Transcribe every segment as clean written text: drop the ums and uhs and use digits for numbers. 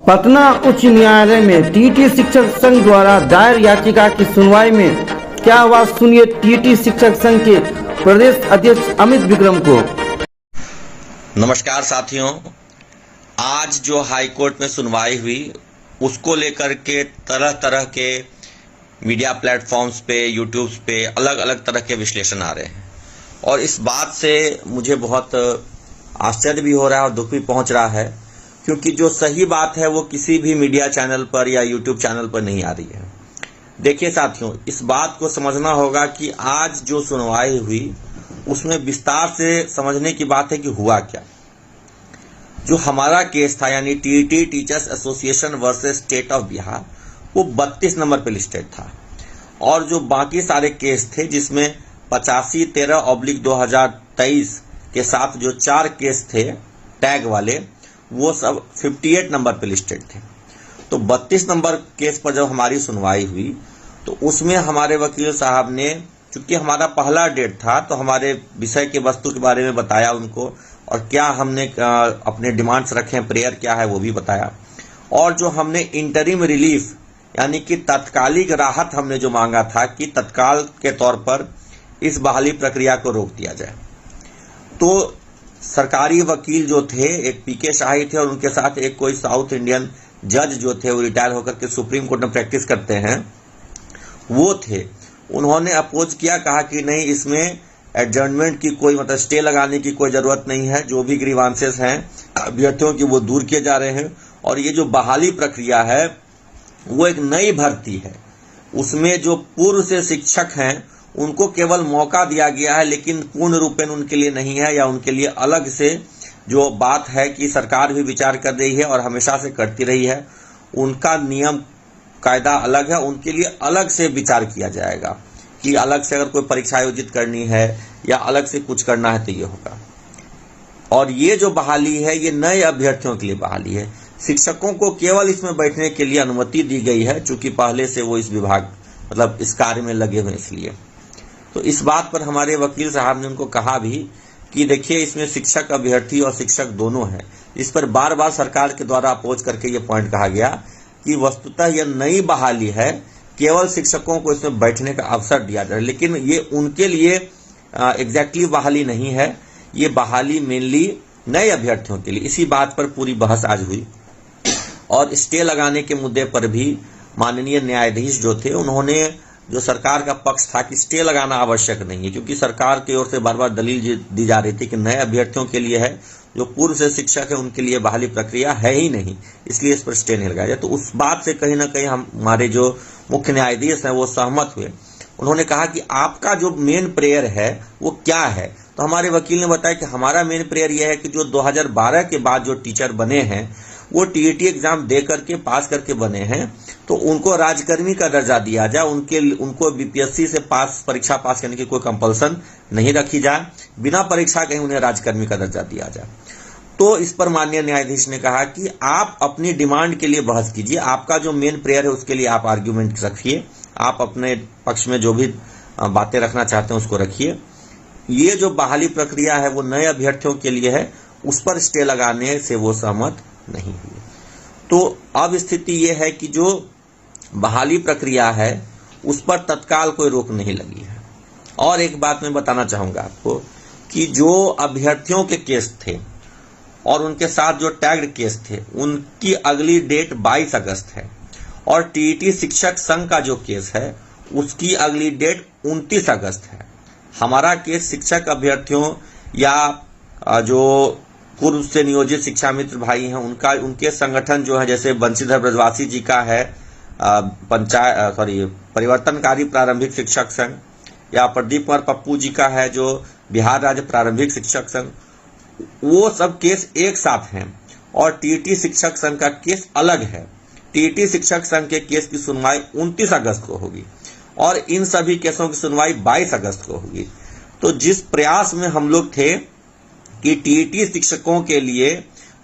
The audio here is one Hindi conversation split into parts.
पटना उच्च न्यायालय में टीटी शिक्षक संघ द्वारा दायर याचिका की सुनवाई में क्या हुआ, सुनिए टीटी शिक्षक संघ के प्रदेश अध्यक्ष अमित विक्रम को। नमस्कार साथियों, आज जो हाई कोर्ट में सुनवाई हुई उसको लेकर के तरह तरह के मीडिया प्लेटफॉर्म्स पे, यूट्यूब पे अलग अलग तरह के विश्लेषण आ रहे हैं और इस बात से मुझे बहुत आश्चर्य भी हो रहा है और दुख भी पहुंच रहा है, क्योंकि जो सही बात है वो किसी भी मीडिया चैनल पर या यूट्यूब चैनल पर नहीं आ रही है। देखिए साथियों, इस बात को समझना होगा कि आज जो सुनवाई हुई उसमें विस्तार से समझने की बात है कि हुआ क्या। जो हमारा केस था यानी TT teachers association versus state of Bihar, वो 32 नंबर पे लिस्टेड था और जो बाकी सारे केस थे जिसमें 85/13/2023 के साथ जो 4 केस थे टैग वाले, वो सब 58 नंबर पे लिस्टेड थे। तो 32 नंबर केस पर जब हमारी सुनवाई हुई तो उसमें हमारे वकील साहब ने, चूंकि हमारा पहला डेट था, तो हमारे विषय के वस्तु के बारे में बताया उनको और क्या हमने अपने डिमांड्स रखे हैं, प्रेयर क्या है वो भी बताया। और जो हमने इंटरिम रिलीफ यानी कि तत्कालिक राहत हमने जो मांगा था कि तत्काल के तौर पर इस बहाली प्रक्रिया को रोक दिया जाए, तो सरकारी वकील जो थे, एक पीके शाही थे और उनके साथ एक कोई साउथ इंडियन जज जो थे, वो रिटायर होकर के सुप्रीम कोर्ट में प्रैक्टिस करते हैं, वो थे। उन्होंने अपोज किया, कहा कि नहीं, इसमें एडजर्नमेंट की कोई मतलब स्टे लगाने की कोई जरूरत नहीं है, जो भी ग्रीवांसेस हैं अभ्यर्थियों की वो दूर किए जा रहे हैं और ये जो बहाली प्रक्रिया है वो एक नई भर्ती है। उसमें जो पूर्व से शिक्षक हैं उनको केवल मौका दिया गया है, लेकिन पूर्ण रूपेण उनके लिए नहीं है, या उनके लिए अलग से जो बात है कि सरकार भी विचार कर रही है और हमेशा से करती रही है, उनका नियम कायदा अलग है, उनके लिए अलग से विचार किया जाएगा कि अलग से अगर कोई परीक्षा आयोजित करनी है या अलग से कुछ करना है तो ये होगा। और ये जो बहाली है ये नए अभ्यर्थियों के लिए बहाली है। शिक्षकों को केवल इसमें बैठने के लिए अनुमति दी गई है, चूंकि पहले से वो इस विभाग मतलब इस कार्य में लगे हुए, इसलिए। तो इस बात पर हमारे वकील साहब ने उनको कहा भी कि देखिए, इसमें शिक्षक अभ्यर्थी और शिक्षक दोनों हैं। इस पर बार बार सरकार के द्वारा अपोज करके ये पॉइंट कहा गया कि वस्तुतः यह नई बहाली है, केवल शिक्षकों को इसमें बैठने का अवसर दिया जाए, लेकिन ये उनके लिए एग्जैक्टली बहाली नहीं है, ये बहाली मेनली नए अभ्यर्थियों के लिए। इसी बात पर पूरी बहस आज हुई और स्टे लगाने के मुद्दे पर भी माननीय न्यायाधीश जो थे, उन्होंने जो सरकार का पक्ष था कि स्टे लगाना आवश्यक नहीं है, क्योंकि सरकार की ओर से बार बार दलील दी जा रही थी कि नए अभ्यर्थियों के लिए है, जो पूर्व से शिक्षक है उनके लिए बहाली प्रक्रिया है ही नहीं, इसलिए इस पर स्टे नहीं लगाया जाए। तो उस बात से कहीं ना कहीं हमारे जो मुख्य न्यायाधीश हैं वो सहमत हुए। उन्होंने कहा कि आपका जो मेन प्रेयर है वो क्या है। तो हमारे वकील ने बताया कि हमारा मेन प्रेयर यह है कि जो 2012 के बाद जो टीचर बने हैं वो टीईटी एग्जाम दे करके पास करके बने हैं, तो उनको राजकर्मी का दर्जा दिया जाए, उनको बीपीएससी से परीक्षा पास करने की कोई कंपल्सन नहीं रखी जाए, बिना परीक्षा के उन्हें राजकर्मी का दर्जा दिया जाए। तो इस पर माननीय न्यायाधीश ने कहा कि आप अपनी डिमांड के लिए बहस कीजिए, आपका जो मेन प्रेयर है उसके लिए आप आर्ग्यूमेंट रखिए, आप अपने पक्ष में जो भी बातें रखना चाहते हैं उसको रखिए। ये जो बहाली प्रक्रिया है वो नए अभ्यर्थियों के लिए है, उस पर स्टे लगाने से वो सहमत नहीं हुए। तो अब स्थिति ये है कि जो बहाली प्रक्रिया है उस पर तत्काल कोई रोक नहीं लगी है। और एक बात मैं बताना चाहूंगा आपको कि जो अभ्यर्थियों के केस थे और उनके साथ जो टैग्ड केस थे उनकी अगली डेट 22 अगस्त है और टीईटी शिक्षक संघ का जो केस है उसकी अगली डेट 29 अगस्त है। हमारा केस शिक्षक अभ्यर्थियों या जो पूर्व से नियोजित शिक्षा मित्र भाई हैं उनके संगठन जो है, जैसे बंशीधर ब्रजवासी जी का है परिवर्तनकारी प्रारंभिक शिक्षक संघ, या प्रदीप कुमार पप्पू जी का है जो बिहार राज्य प्रारंभिक शिक्षक संघ, वो सब केस एक साथ हैं और टीईटी शिक्षक संघ का केस अलग है। टीईटी शिक्षक संघ के केस की सुनवाई 29 अगस्त को होगी और इन सभी केसों की सुनवाई 22 अगस्त को होगी। तो जिस प्रयास में हम लोग थे कि टीईटी शिक्षकों के लिए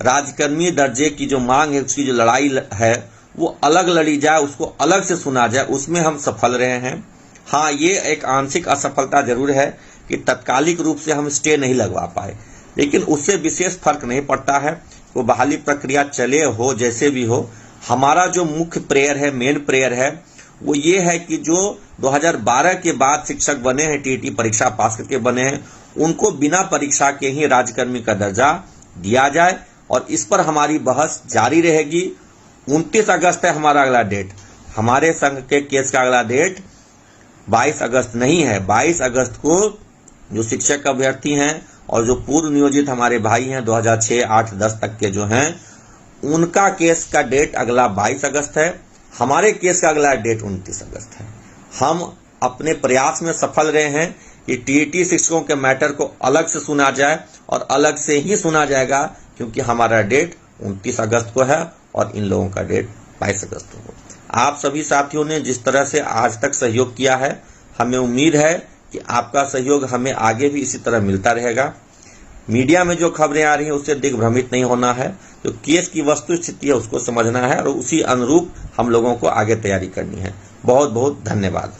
राजकर्मी दर्जे की जो मांग है, उसकी जो लड़ाई है वो अलग लड़ी जाए, उसको अलग से सुना जाए, उसमें हम सफल रहे हैं। हाँ, ये एक आंशिक असफलता जरूर है कि तत्कालिक रूप से हम स्टे नहीं लगवा पाए, लेकिन उससे विशेष फर्क नहीं पड़ता है। वो बहाली प्रक्रिया चले हो जैसे भी हो, हमारा जो मुख्य प्रेयर है, मेन प्रेयर है, वो ये है कि जो 2012 के बाद शिक्षक बने हैं, टीईटी परीक्षा पास करके बने हैं, उनको बिना परीक्षा के ही राज्यकर्मी का दर्जा दिया जाए। और इस पर हमारी बहस जारी रहेगी। 29 अगस्त है हमारा अगला डेट। हमारे संघ के केस का अगला डेट 22 अगस्त नहीं है। 22 अगस्त को जो शिक्षक अभ्यर्थी हैं और जो पूर्व नियोजित हमारे भाई हैं 2006, 8, 10 तक के जो हैं, उनका केस का डेट अगला 22 अगस्त है। हमारे केस का अगला डेट 29 अगस्त है। हम अपने प्रयास में सफल रहे हैं कि टीईटी शिक्षकों के मैटर को अलग से सुना जाए, और अलग से ही सुना जाएगा क्योंकि हमारा डेट 29 अगस्त को है और इन लोगों का डेट 22 अगस्त को। आप सभी साथियों ने जिस तरह से आज तक सहयोग किया है, हमें उम्मीद है कि आपका सहयोग हमें आगे भी इसी तरह मिलता रहेगा। मीडिया में जो खबरें आ रही हैं उससे दिग्भ्रमित नहीं होना है। जो केस की वस्तु स्थिति है उसको समझना है और उसी अनुरूप हम लोगों को आगे तैयारी करनी है। बहुत बहुत धन्यवाद।